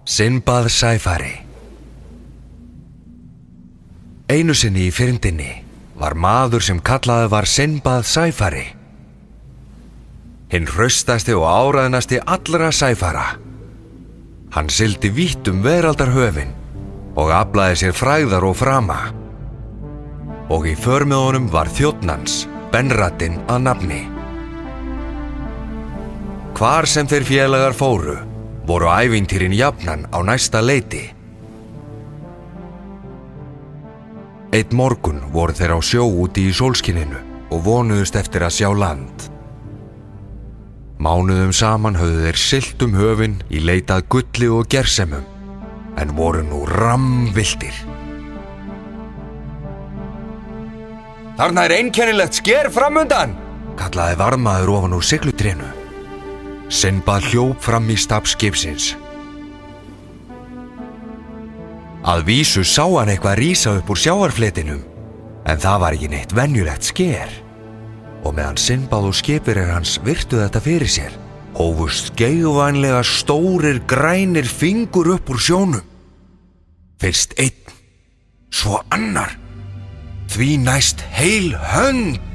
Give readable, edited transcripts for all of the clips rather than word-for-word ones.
Sinbad sæfari. Einu sinni í fyrndinni var maður sem kallaði var Sinbad sæfari. Hinn hraustasti og áræðnasti allra sæfara. Hann sigldi vítt veraldarhöfin og aflaði sér frægðar og frama. Og í för með honum var þjónn hans, Benradinn að nafni. Hvar sem þeir félagar fóru, voru ævintýrin jafnan á næsta leiti. Einn morgun voru þeir á sjó úti í sólskininu og vonuðust eftir að sjá land. Mánuðum saman höfðu þeir siglt höfin í leit að gulli og gersemum, en voru nú rammvilltir. Þarna einkennilegt sker framundan, kallaði varðmaður ofan úr siglutrénu. Sinbad hljóp fram í stafn skipsins. Að vísu sá hann eitthvað rísa upp úr sjávarfletinum, en það var ekki neitt venjulegt sker. Og meðan Sinbad og skipverjar hans virtu þetta fyrir sér, hófust geigvænlega stórir grænir fingur upp úr sjónum. Fyrst einn, svo annar, því næst heil hönd.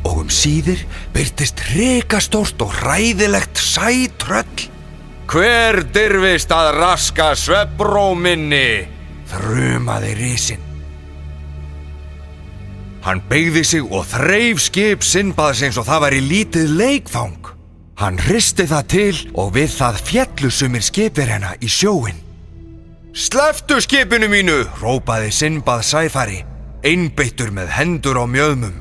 Og síðir birtist hrikastórt og hræðilegt sætröll. Hver dirfist að raska svefnró minni, þrumaði risinn. Hann beygði sig og þreif skip Sinbads eins og það væri lítið leikfang. Hann hristi það til og við það féllu sumir skipverjanna í sjóinn. Slepptu skipinu mínu, hrópaði Sinbad sæfari, einbeittur með hendur á mjöðmum.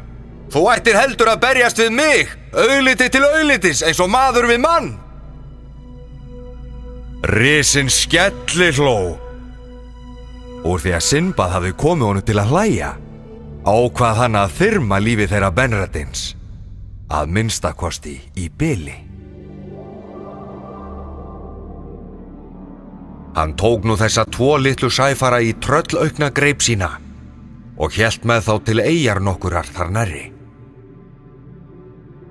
Þú ættir heldur að berjast við mig, augliti til auglitis eins og maður við mann. Risinn skellihló. Úr því að Sinbad hafði komið honum til að hlæja, ákvað hann að þyrma lífi þeirra Benradins, að minnstakosti í bili. Hann tók nú þessa tvo litlu sæfara í tröllaukna greip sína og hélt með þá til eyjar nokkurar þar nærri.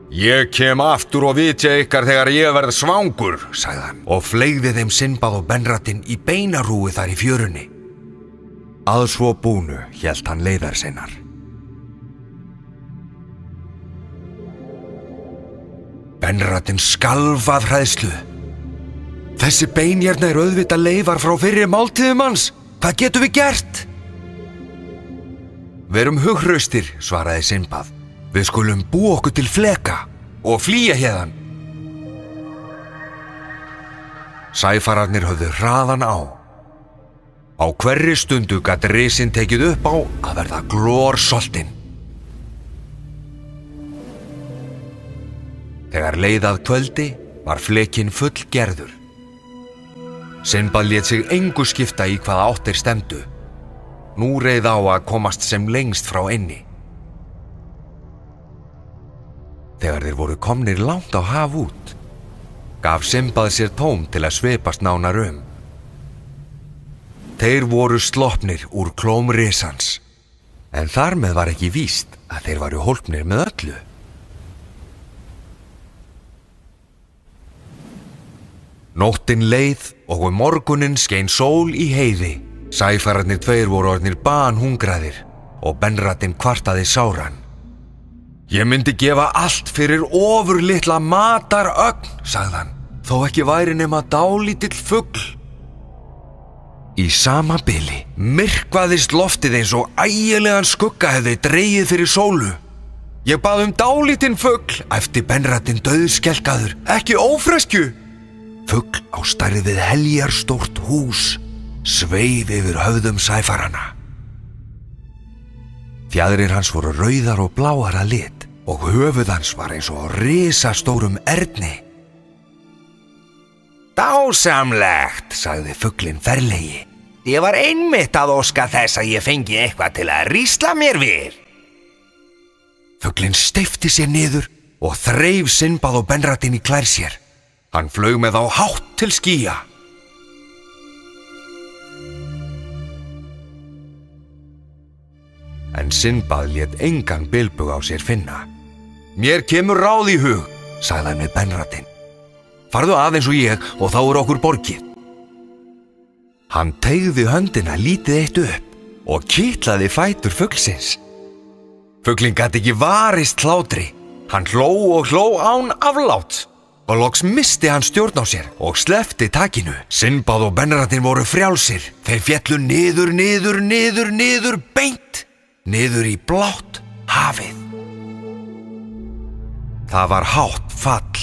Ég kem aftur og vitja ykkar þegar ég verð svangur, sagði hann, og fleygði þeim Sinbad og Benradinn í beinarúi þar í fjörunni. Að svo búnu hélt hann leiðar sinnar. Benradinn skalf af hræðslu. Þessi bein hérna auðvitað leifar frá fyrri máltíðum hans. Hvað getum við gert? Verum hughraustir, svaraði Sinbad. Við skulum búa okkur til fleka og flýja héðan. Sæfararnir höfðu hraðan á. Á hverri stundu gat risinn tekið upp á að verða glorsoltinn. Þegar leið að kvöldi var flekinn fullgerður. Sinbad lét sig engu skipta í hvaða áttir stemdu. Nú reið á að komast sem lengst frá eynni. Þegar þeir voru komnir langt á haf út, gaf Sinbad sér tóm til að svipast nánar Þeir voru sloppnir úr klóm risans, en þar með var ekki víst að þeir varu hólpnir með öllu. Nóttin leið og morguninn skein sól í heiði. Sæfararnir tveir voru orðnir banhungraðir og Benradinn kvartaði sáran. Ég myndi gefa allt fyrir ofurlitla matarögn, sagði hann, þó ekki væri nema dálítill fugl. Í sama bili myrkvaðist loftið eins og ægilegan skugga hefði dregið fyrir sólu. Ég bað dálítinn fugl, æpti Benradinn dauðskelkaður, ekki ófreskju. Fugl á stærð við heljarstórt hús sveif yfir höfðum sæfarana. Fjaðrir hans voru rauðar og bláar að lit og höfuð hans var eins og risastórum erni. Dásamlegt, sagði fuglinn ferlegi. Ég var einmitt að óska þess að ég fengi eitthvað til að rísla mér við. Fuglinn steypti sér niður og þreif Sinbad og Benradinn í klær sér. Hann flaug með þá hátt til skýja. En Sinbad lét engan bilbug á sér finna. Mér kemur ráð í hug, sagði hann við Benradinn. Farðu að eins og ég og þá okkur borgið. Hann teygði höndina lítið eitt upp og kitlaði fætur fuglsins. Fuglinn gat ekki varist hlátri. Hann hló og hló án afláts og loks missti hann stjórn á sér og sleppti takinu. Sinbad og Benradin voru frjálsir. Þeir féllu niður, beint, niður í blátt hafið. Það var hátt fall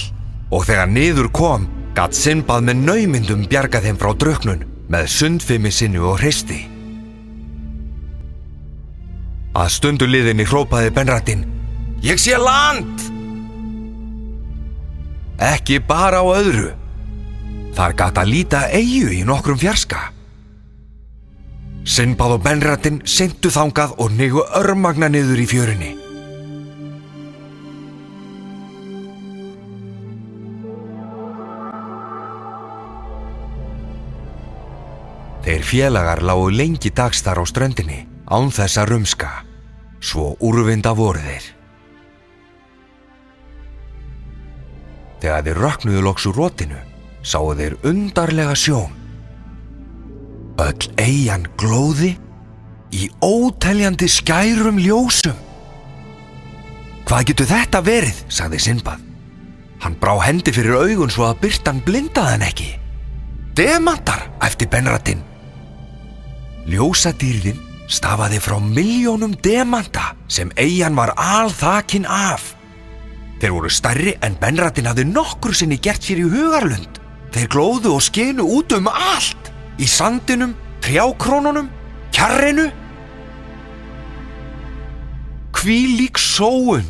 og þegar niður kom, gat Sinbad með naumindum bjargað þeim frá drukknun með sundfimi sinni og hreisti. Að stundu liðinni hrópaði Benradin: "Ég sé land!" Ekki bara á öðru. Þar gat að líta eyju í nokkrum fjarska. Sinbad og Benradin syntu þangað og hnigu örmagna niður í fjörunni. Þeir félagar lágu lengi dags þar á ströndinni án þess að rumska, svo úrvinda voru þeir. Þegar þeir rökknuðu loks úr rotinu, sáu þeir undarlega sjón. Öll eyjan glóði í óteljandi skærum ljósum. Hvað getur þetta verið, sagði Sinbad. Hann brá hendi fyrir augun svo að birtan blindaði hann ekki. Demantar, æpti Benradin. Ljósadýrðin stafaði frá milljónum demanta sem eyjan var alþakin af. Þeir voru stærri en Benradin hafði nokkru sinni gert sér í hugarlund. Þeir glóðu og skinu út allt, í sandinum, trjákrónunum, kjarrinu. Hvílík sóun!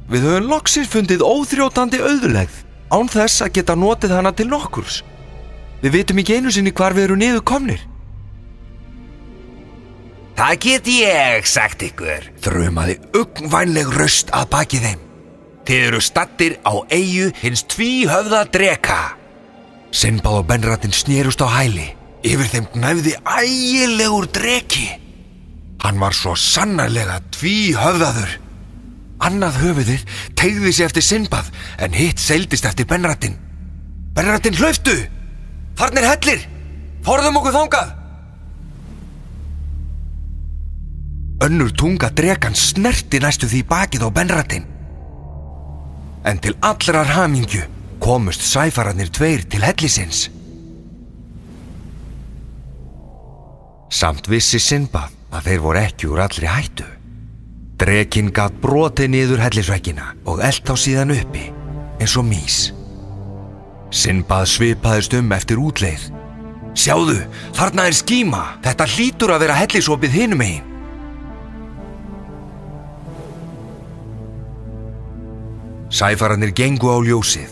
Við höfum loksins fundið óþrjótandi auðlegð án þess að geta notið hana til nokkurs. Við vitum ekki einu sinni hvar við erum niður komnir. Það get ég sagt ykkur, þrumaði ugnvænleg röst að baki þeim. Þið eru staddir á eyju hins tvíhöfða dreka. Sinbad og Benradin snerust á hæli. Yfir þeim gnæfði ægilegur dreki. Hann var svo sannarlega tvíhöfðaður. Annað höfuðið teygði sig eftir Sinbad en hitt seildist eftir Benradin. Benradin, hlauptu! Þarna hellir! Forðum okkur þangað! Önnur tunga drekans snerti næstu því bakið á Benradin. En til allrar hamingju komust sæfararnir tveir til hellisins. Samt vissi Sinbad að þeir voru ekki úr allri hættu. Drekinn gat brotið niður hellisveggina og elt þá síðan uppi, eins og mýs. Sinbad svipaðist eftir útleið. Sjáðu, þarna skíma. Þetta hlýtur að vera hellisopið hinum megin. Sæfararnir gengu á ljósið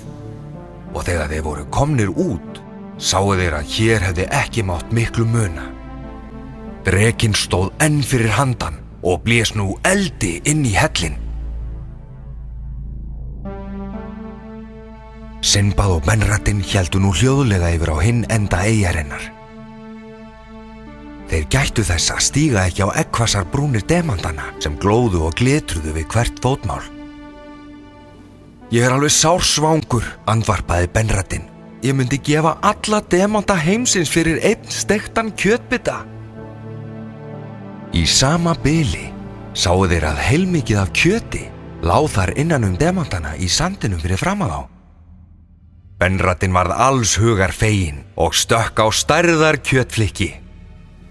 og þegar þeir voru komnir út, sáu þeir að hér hefði ekki mátt miklu muna. Drekinn stóð enn fyrir handan og blés nú eldi inn í hellinn. Sinbad og Benradin héldu nú hljóðlega yfir á hinn enda eyjarinnar. Þeir gættu þess að stíga ekki á eggkvassar brúnir demantana sem glóðu og glitruðu við hvert fótmál. Ég alveg sársvangur, andvarpaði Benradin. Ég myndi gefa alla demanta heimsins fyrir einn steiktan kjötbita. Í sama bili sáu þeir að heilmikið af kjöti lá þar innan demantana í sandinum fyrir framan þá. Benradin varð alls hugar feginn og stökk á stærðar kjötflykki.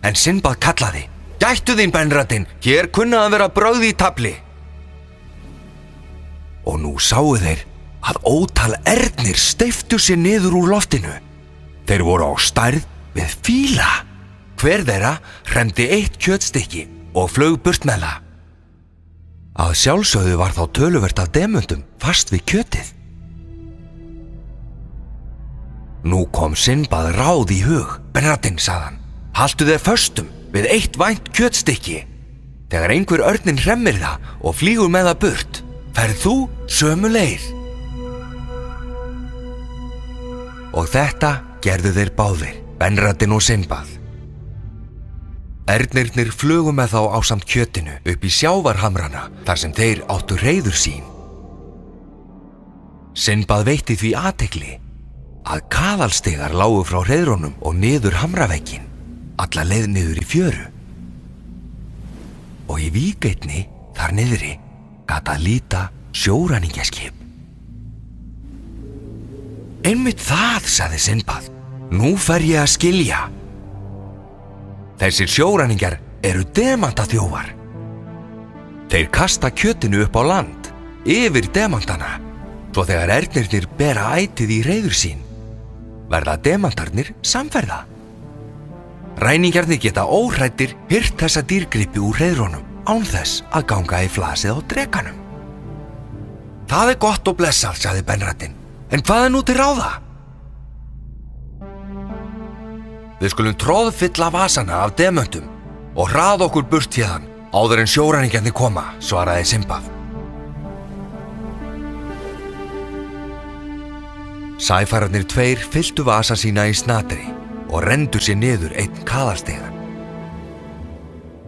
En Sinbad kallaði: Gættu þín, Benradin, hér kunna að vera brauð í tafli. Og nú sáu þeir að ótal ernir steyptu sér niður úr loftinu. Þeir voru á stærð við fíla. Hver þeirra hremdi eitt kjötstykki og flaug burt með það. Að sjálfsögðu var þá töluvert af demöntum fast við kjötið. Nú kom Sinbad ráð í hug. Benradin, sagði hann, haltu þér föstum við eitt vænt kjötstykki. Þegar einhver örnin hremmir það og flýgur með það burt, ferð þú sömu leið. Og þetta gerðu þeir báðir, Benradin og Sinbad. Ernirnir flugu með þá ásamt kjötinu upp í sjávarhamrana þar sem þeir áttu reiður sín. Sinbad veitti því athygli að kaðalstigar lágu frá hreiðrunum og niður hamravegginn. alla leið niður í fjöru. Og í vík einni, þar niðri, gat að líta sjóræningjaskip. Einmitt það, sagði Sinbad. Nú fer ég að skilja. Þessir sjóræningjar eru demantaþjófar. Þeir kasta kjötinu upp á land, yfir demantana, svo þegar ernirnir bera ætið í reiður sín, verða demantarnir samferða. Ræningjarnir geta óhræddir hirt þessa dýrgripi úr reiðrunum án þess að ganga í flasið á drekanum. Það gott og blessað, sagði Benratin, en hvað nú til ráða? Við skulum troðfylla vasana af demöntum og hraða okkur burt hérðan áður en sjóræningjarnir koma, svaraði Sinbad. Sæfararnir tveir fylltu vasa sína í snatri og renndu sér niður einn kaðalstigann.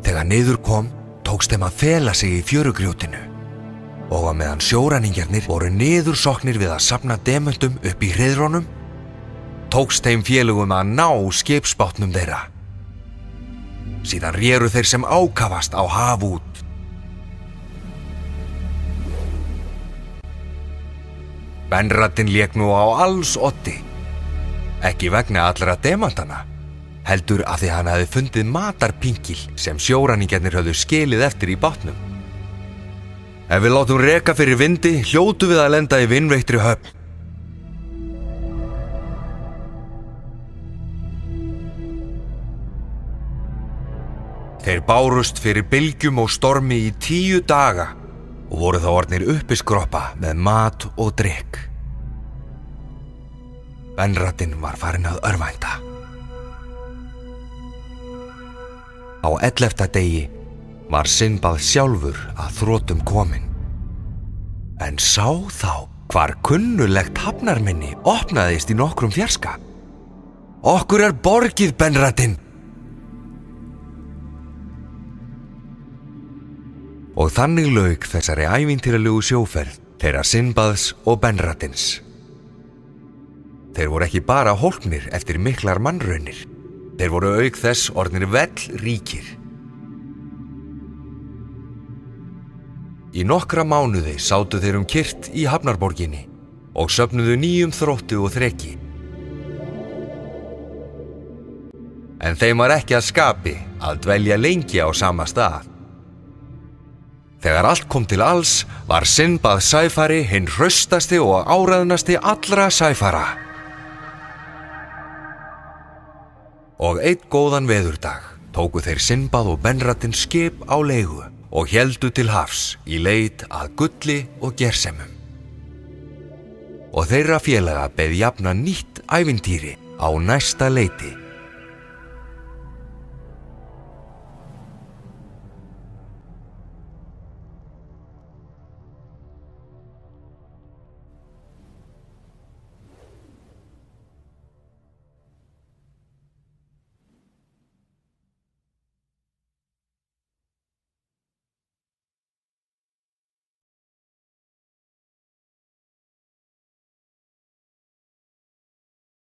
Þegar niður kom, tókst þeim að fela sig í fjörugrjótinu og á meðan sjóræningjarnir voru niðursokknir við að safna demöntum upp í hreiðrunum, tókst þeim félögum að ná skipsbátnum þeirra. Síðan réru þeir sem ákafast á haf út. Benratin lék nú á alls oddi, ekki vegna allra demantana, heldur að því hann hafði fundið matarpingil sem sjóræningjarnir höfðu skilið eftir í bátnum. Ef við látum reka fyrir vindi, hljótu við að lenda í vinveittri höfn. Þeir bárust fyrir bylgjum og stormi í 10 daga og voru þá orðnir uppiskroppa með mat og drykk. Benratin var farinn að örvænta. Á 11. degi var Sinbad sjálfur að þrotum kominn. En sá þá hvar kunnulegt hafnarminni opnaðist í nokkrum fjarska. Okkur borgið, Benratin! Og þannig lauk þessari ævintýralegu sjóferð þeirra Sinbads og Benratins. Þeir voru ekki bara hólpnir eftir miklar mannraunir, þeir voru auk þess orðnir vellríkir. Í nokkra mánuði sátu þeir kyrrt í hafnarborginni og söfnuðu nýjum þrótti og þreki. En þeim var ekki að skapi að dvelja lengi á sama stað. Þegar allt kom til alls var Sinbad sæfari hinn hraustasti og áræðnasti allra sæfara. Og einn góðan veðurdag tóku þeir Sinbad og Benratin skip á leigu og héldu til hafs í leit að gulli og gersemum. Og þeirra félaga beið jafnan nýtt ævintýri á næsta leiti